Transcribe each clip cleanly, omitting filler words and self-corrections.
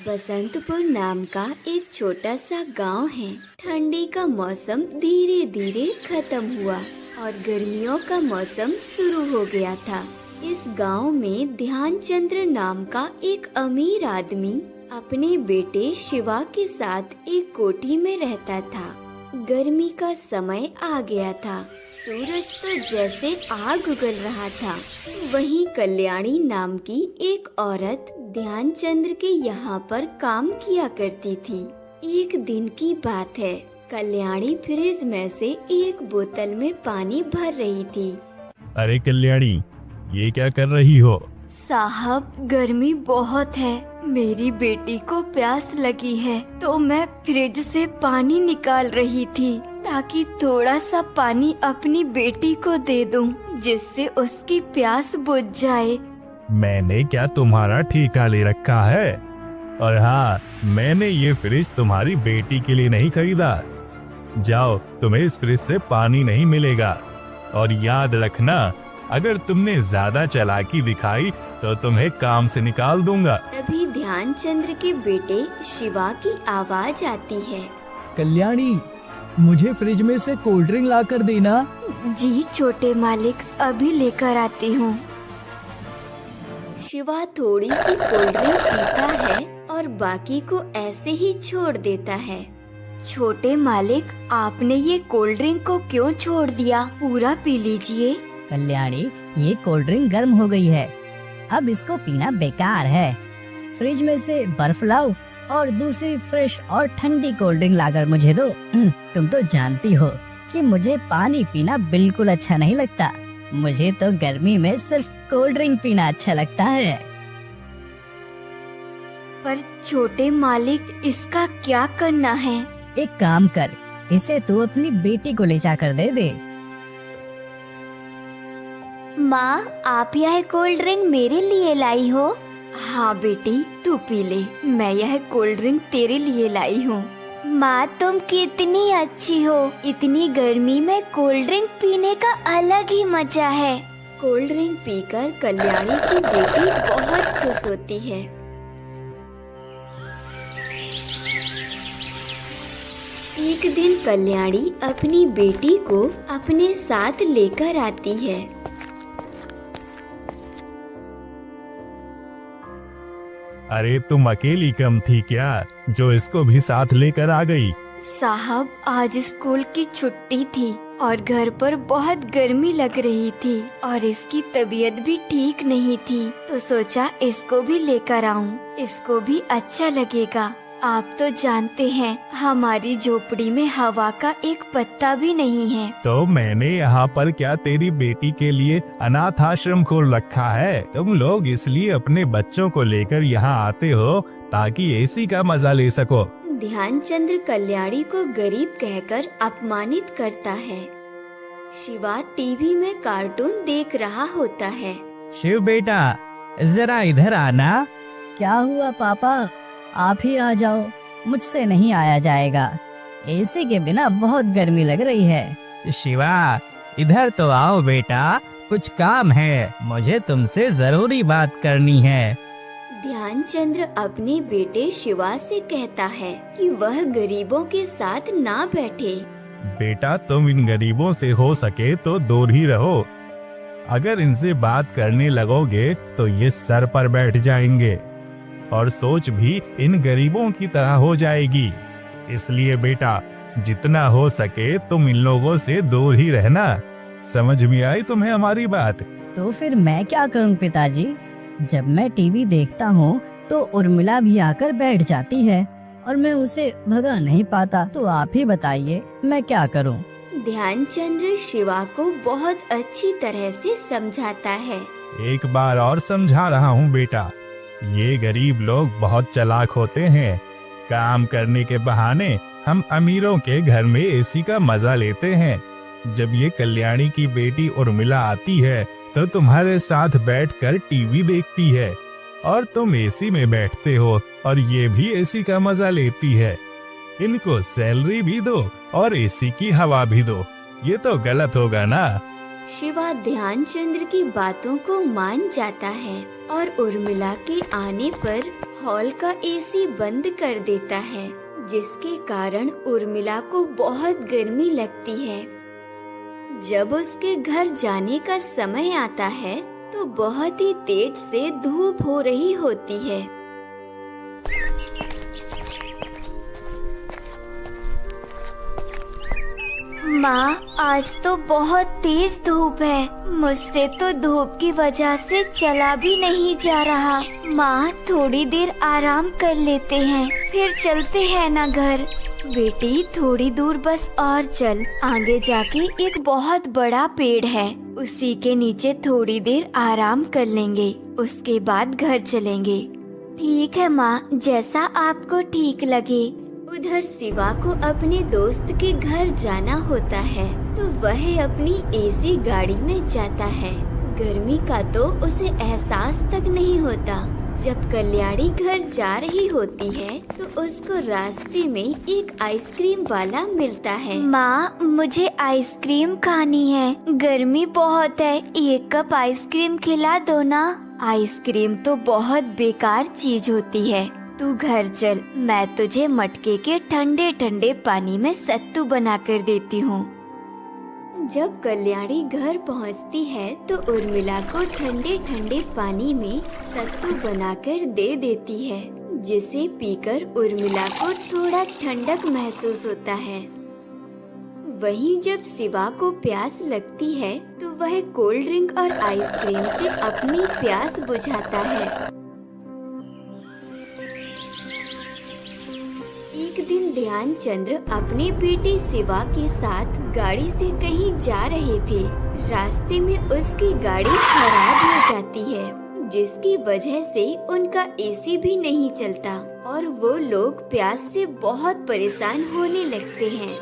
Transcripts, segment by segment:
बसंतपुर नाम का एक छोटा सा गांव है। ठंडी का मौसम धीरे धीरे खत्म हुआ और गर्मियों का मौसम शुरू हो गया था। इस गांव में ध्यानचंद्र नाम का एक अमीर आदमी अपने बेटे शिवा के साथ एक कोठी में रहता था। गर्मी का समय आ गया था। सूरज तो जैसे आग उगल रहा था। वहीं कल्याणी नाम की एक औरत ध्यानचंद्र के यहाँ पर काम किया करती थी। एक दिन की बात है, कल्याणी फ्रिज में से एक बोतल में पानी भर रही थी। अरे कल्याणी, ये क्या कर रही हो? साहब, गर्मी बहुत है, मेरी बेटी को प्यास लगी है तो मैं फ्रिज से पानी निकाल रही थी ताकि थोड़ा सा पानी अपनी बेटी को दे दूं, जिससे उसकी प्यास बुझ जाए। मैंने क्या तुम्हारा ठेका ले रखा है? और हाँ, मैंने ये फ्रिज तुम्हारी बेटी के लिए नहीं खरीदा। जाओ, तुम्हें इस फ्रिज से पानी नहीं मिलेगा। और याद रखना, अगर तुमने ज्यादा चालाकी दिखाई तो तुम्हें काम से निकाल दूंगा। तभी ध्यानचंद्र के बेटे शिवा की आवाज आती है। कल्याणी, मुझे फ्रिज में से कोल्ड ड्रिंक ला कर देना। जी छोटे मालिक, अभी लेकर आती हूँ। शिवा थोड़ी सी कोल्ड ड्रिंक पीता है और बाकी को ऐसे ही छोड़ देता है। छोटे मालिक, आपने ये कोल्ड ड्रिंक को क्यों छोड़ दिया? पूरा पी लीजिए। कल्याणी, ये कोल्ड ड्रिंक गर्म हो गई है, अब इसको पीना बेकार है। फ्रिज में से बर्फ लाओ और दूसरी फ्रेश और ठंडी कोल्ड ड्रिंक लाकर मुझे दो। तुम तो जानती हो कि मुझे पानी पीना बिल्कुल अच्छा नहीं लगता। मुझे तो गर्मी में सिर्फ कोल्ड ड्रिंक पीना अच्छा लगता है। पर छोटे मालिक, इसका क्या करना है? एक काम कर, इसे तू अपनी बेटी को ले जाकर दे दे। माँ, आप यह कोल्ड ड्रिंक मेरे लिए लाई हो? हाँ बेटी, तू पी ले, मैं यह कोल्ड ड्रिंक तेरे लिए लाई हूँ। माँ, तुम कितनी अच्छी हो। इतनी गर्मी में कोल्ड ड्रिंक पीने का अलग ही मजा है। कोल्ड ड्रिंक पीकर कल्याणी की बेटी बहुत खुश होती है। एक दिन कल्याणी अपनी बेटी को अपने साथ लेकर आती है। अरे तुम अकेली कम थी क्या, जो इसको भी साथ लेकर आ गई? साहब, आज स्कूल की छुट्टी थी और घर पर बहुत गर्मी लग रही थी और इसकी तबीयत भी ठीक नहीं थी, तो सोचा इसको भी लेकर आऊं, इसको भी अच्छा लगेगा। आप तो जानते हैं, हमारी झोपड़ी में हवा का एक पत्ता भी नहीं है। तो मैंने यहाँ पर क्या तेरी बेटी के लिए अनाथ आश्रम खोल रखा है? तुम लोग इसलिए अपने बच्चों को लेकर यहाँ आते हो ताकि एसी का मजा ले सको। ध्यानचंद्र कल्याणी को गरीब कहकर अपमानित करता है। शिवा टीवी में कार्टून देख रहा होता है। शिव बेटा, जरा इधर आना। क्या हुआ पापा? आप ही आ जाओ, मुझसे नहीं आया जाएगा। एसी के बिना बहुत गर्मी लग रही है। शिवा, इधर तो आओ बेटा, कुछ काम है, मुझे तुमसे जरूरी बात करनी है। ध्यानचंद्र अपने बेटे शिवा से कहता है कि वह गरीबों के साथ ना बैठे। बेटा, तुम इन गरीबों से हो सके तो दूर ही रहो। अगर इनसे बात करने लगोगे तो ये सर पर बैठ जाएंगे और सोच भी इन गरीबों की तरह हो जाएगी। इसलिए बेटा, जितना हो सके तुम इन लोगों से दूर ही रहना। समझ में आई तुम्हें हमारी बात? तो फिर मैं क्या करूं पिताजी? जब मैं टीवी देखता हूँ तो उर्मिला भी आकर बैठ जाती है और मैं उसे भगा नहीं पाता। तो आप ही बताइए, मैं क्या करूं? ध्यानचंद्र शिवा को बहुत अच्छी तरह से समझाता है। एक बार और समझा रहा हूँ बेटा, ये गरीब लोग बहुत चालाक होते हैं। काम करने के बहाने हम अमीरों के घर में एसी का मजा लेते हैं। जब ये कल्याणी की बेटी उर्मिला आती है तो तुम्हारे साथ बैठकर टीवी देखती है और तुम एसी में बैठते हो और ये भी एसी का मजा लेती है। इनको सैलरी भी दो और एसी की हवा भी दो, ये तो गलत होगा ना। शिवा ध्यानचंद्र की बातों को मान जाता है और उर्मिला के आने पर हॉल का एसी बंद कर देता है, जिसके कारण उर्मिला को बहुत गर्मी लगती है। जब उसके घर जाने का समय आता है तो बहुत ही तेज से धूप हो रही होती है। माँ, आज तो बहुत तेज धूप है। मुझसे तो धूप की वजह से चला भी नहीं जा रहा। माँ, थोड़ी देर आराम कर लेते हैं, फिर चलते हैं ना घर। बेटी, थोड़ी दूर बस और चल। आगे जाके एक बहुत बड़ा पेड़ है, उसी के नीचे थोड़ी देर आराम कर लेंगे, उसके बाद घर चलेंगे। ठीक है माँ, जैसा आपको ठीक लगे। उधर शिवा को अपने दोस्त के घर जाना होता है तो वह अपनी एसी गाड़ी में जाता है। गर्मी का तो उसे एहसास तक नहीं होता। जब कल्याणी घर जा रही होती है तो उसको रास्ते में एक आइसक्रीम वाला मिलता है। माँ, मुझे आइसक्रीम खानी है, गर्मी बहुत है, एक कप आइसक्रीम खिला दो ना। आइसक्रीम तो बहुत बेकार चीज होती है, तू घर चल, मैं तुझे मटके के ठंडे ठंडे पानी में सत्तू बना कर देती हूँ। जब कल्याणी घर पहुँचती है तो उर्मिला को ठंडे ठंडे पानी में सत्तू बनाकर दे देती है, जिसे पीकर उर्मिला को थोड़ा ठंडक महसूस होता है। वहीं जब शिवा को प्यास लगती है तो वह कोल्ड ड्रिंक और आइसक्रीम से अपनी प्यास बुझाता है। एक दिन ध्यानचंद्र अपने बेटे शिवा के साथ गाड़ी से कहीं जा रहे थे। रास्ते में उसकी गाड़ी खराब हो जाती है, जिसकी वजह से उनका एसी भी नहीं चलता और वो लोग प्यास से बहुत परेशान होने लगते हैं।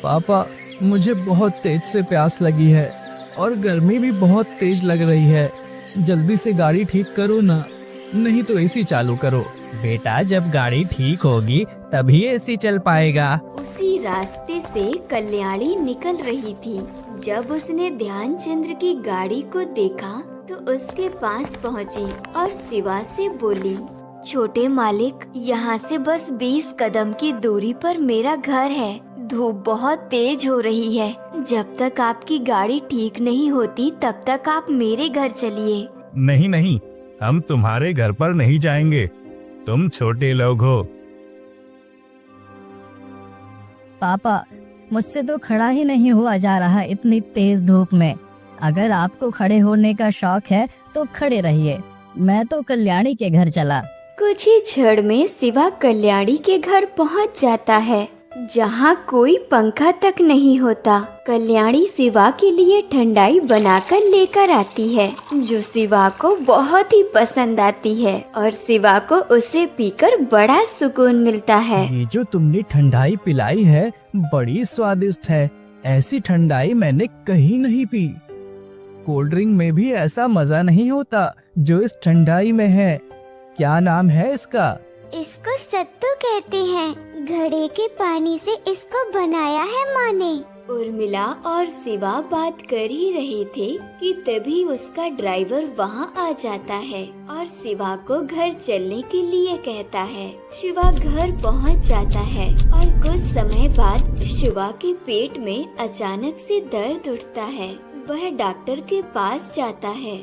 पापा, मुझे बहुत तेज से प्यास लगी है और गर्मी भी बहुत तेज लग रही है। जल्दी से गाड़ी ठीक करो ना, नहीं तो एसी चालू करो। बेटा, जब गाड़ी ठीक होगी तभी एसी चल पाएगा। उसी रास्ते से कल्याणी निकल रही थी। जब उसने ध्यानचंद्र की गाड़ी को देखा तो उसके पास पहुंची और शिवा से बोली, छोटे मालिक, यहाँ से बस 20 कदम की दूरी पर मेरा घर है। धूप बहुत तेज हो रही है, जब तक आपकी गाड़ी ठीक नहीं होती तब तक आप मेरे घर चलिए। नहीं नहीं, हम तुम्हारे घर पर नहीं जाएंगे, तुम छोटे लोग हो। पापा, मुझसे तो खड़ा ही नहीं हुआ जा रहा इतनी तेज धूप में। अगर आपको खड़े होने का शौक है तो खड़े रहिए, मैं तो कल्याणी के घर चला। कुछ ही क्षण में शिवा कल्याणी के घर पहुंच जाता है, जहां कोई पंखा तक नहीं होता। कल्याणी शिवा के लिए ठंडाई बनाकर लेकर आती है, जो शिवा को बहुत ही पसंद आती है और शिवा को उसे पीकर बड़ा सुकून मिलता है। ये जो तुमने ठंडाई पिलाई है बड़ी स्वादिष्ट है। ऐसी ठंडाई मैंने कहीं नहीं पी। कोल्ड ड्रिंक में भी ऐसा मजा नहीं होता जो इस ठंडाई में है। क्या नाम है इसका? इसको सत्तू कहते हैं। घड़े के पानी से इसको बनाया है माँ ने। उर्मिला और शिवा बात कर ही रहे थे कि तभी उसका ड्राइवर वहाँ आ जाता है और शिवा को घर चलने के लिए कहता है। शिवा घर पहुँच जाता है और कुछ समय बाद शिवा के पेट में अचानक से दर्द उठता है। वह डॉक्टर के पास जाता है।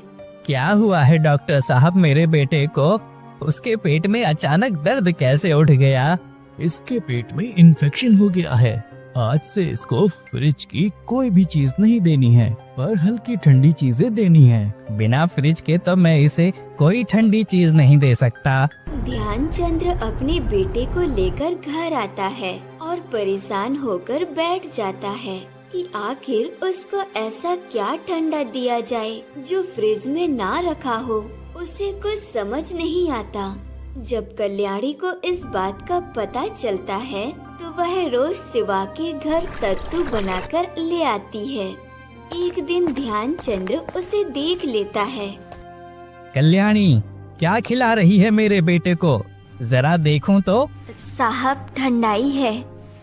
क्या हुआ है डॉक्टर साहब मेरे बेटे को? उसके पेट में अचानक दर्द कैसे उठ गया? इसके पेट में इन्फेक्शन हो गया है। आज से इसको फ्रिज की कोई भी चीज नहीं देनी है, पर हल्की ठंडी चीजें देनी है। बिना फ्रिज के तो मैं इसे कोई ठंडी चीज नहीं दे सकता। ध्यानचंद्र अपने बेटे को लेकर घर आता है और परेशान होकर बैठ जाता है कि आखिर उसको ऐसा क्या ठंडा दिया जाए जो फ्रिज में ना रखा हो। उसे कुछ समझ नहीं आता। जब कल्याणी को इस बात का पता चलता है तो वह रोज शिवा के घर सत्तू बनाकर ले आती है। एक दिन ध्यानचंद्र उसे देख लेता है। कल्याणी, क्या खिला रही है मेरे बेटे को? जरा देखूं तो। साहब, ठंडाई है।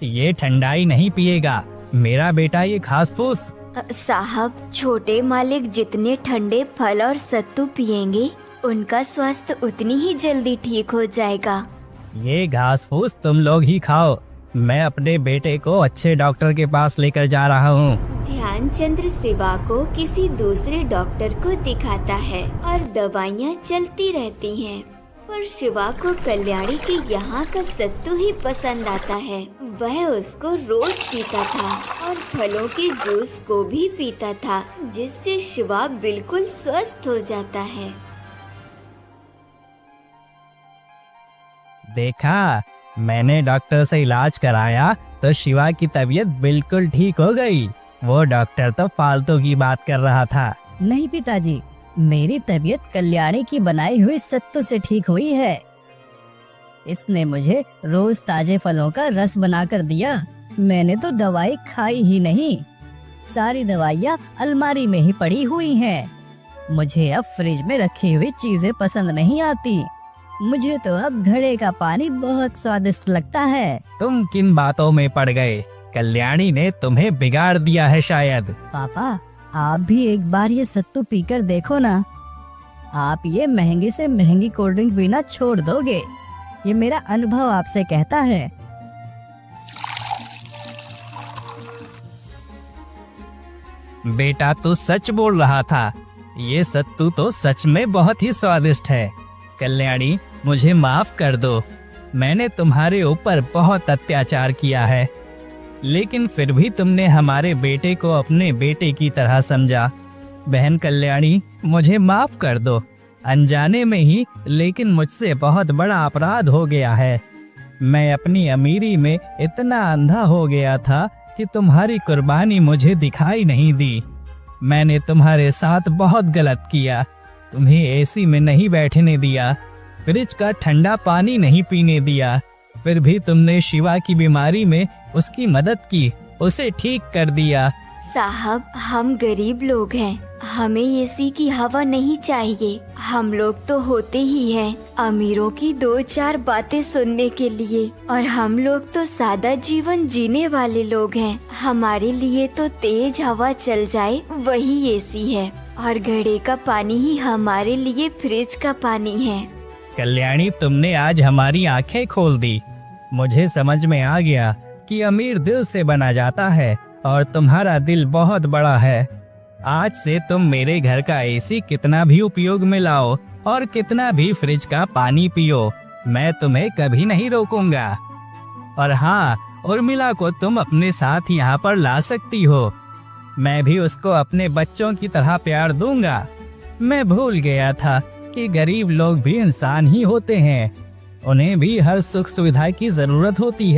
ये ठंडाई नहीं पिएगा मेरा बेटा, ये घास फूस। साहब, छोटे मालिक जितने ठंडे फल और सत्तू पिएंगे उनका स्वास्थ्य उतनी ही जल्दी ठीक हो जाएगा। ये घास फूस तुम लोग ही खाओ, मैं अपने बेटे को अच्छे डॉक्टर के पास लेकर जा रहा हूँ। ध्यानचंद्र शिवा को किसी दूसरे डॉक्टर को दिखाता है और दवाइयाँ चलती रहती हैं। पर शिवा को कल्याणी के यहाँ का सत्तू ही पसंद आता है। वह उसको रोज पीता था और फलों के जूस को भी पीता था, जिससे शिवा बिल्कुल स्वस्थ हो जाता है। देखा, मैंने डॉक्टर से इलाज कराया तो शिवा की तबीयत बिल्कुल ठीक हो गई। वो डॉक्टर तो फालतू की बात कर रहा था। नहीं पिताजी, मेरी तबीयत कल्याणी की बनाई हुई सत्तू से ठीक हुई है। इसने मुझे रोज ताजे फलों का रस बनाकर दिया। मैंने तो दवाई खाई ही नहीं। सारी दवाइयाँ अलमारी में ही पड़ी हुई हैं। मुझे अब फ्रिज में रखी हुई चीजें पसंद नहीं आती। मुझे तो अब घड़े का पानी बहुत स्वादिष्ट लगता है। तुम किन बातों में पड़ गए? कल्याणी ने तुम्हें बिगाड़ दिया है शायद। पापा, आप भी एक बार ये सत्तू पीकर देखो ना। आप ये महंगी से महंगी कोल्ड ड्रिंक पीना छोड़ दोगे। ये मेरा अनुभव आपसे कहता है। बेटा, तू सच बोल रहा था। ये सत्तू तो सच में बहुत ही स्वादिष्ट है। कल्याणी, मुझे माफ कर दो। मैंने तुम्हारे ऊपर बहुत अत्याचार किया है, लेकिन फिर भी तुमने हमारे बेटे को अपने बेटे की तरह समझा। बहन कल्याणी, मुझे माफ कर दो। अनजाने में ही लेकिन मुझसे बहुत बड़ा अपराध हो गया है। मैं अपनी अमीरी में इतना अंधा हो गया था कि तुम्हारी कुर्बानी मुझे दिखाई नहीं दी। मैंने तुम्हारे साथ बहुत गलत किया। तुम्हें एसी में नहीं बैठने दिया, फ्रिज का ठंडा पानी नहीं पीने दिया। फिर भी तुमने शिवा की बीमारी में उसकी मदद की, उसे ठीक कर दिया। साहब, हम गरीब लोग हैं, हमें एसी की हवा नहीं चाहिए। हम लोग तो होते ही हैं अमीरों की 2-4 बातें सुनने के लिए, और हम लोग तो सादा जीवन जीने वाले लोग हैं। हमारे लिए तो तेज हवा चल जाए वही एसी है, और घड़े का पानी ही हमारे लिए फ्रिज का पानी है। कल्याणी, तुमने आज हमारी आंखें खोल दी। मुझे समझ में आ गया कि अमीर दिल से बना जाता है और तुम्हारा दिल बहुत बड़ा है। आज से तुम मेरे घर का एसी कितना भी उपयोग में लाओ और कितना भी फ्रिज का पानी पियो, मैं तुम्हें कभी नहीं रोकूंगा। और हाँ, उर्मिला को तुम अपने साथ यहाँ पर ला सकती हो। मैं भी उसको अपने बच्चों की तरह प्यार दूंगा। मैं भूल गया था कि गरीब लोग भी इंसान ही होते हैं, उन्हें भी हर सुख सुविधा की जरूरत होती है।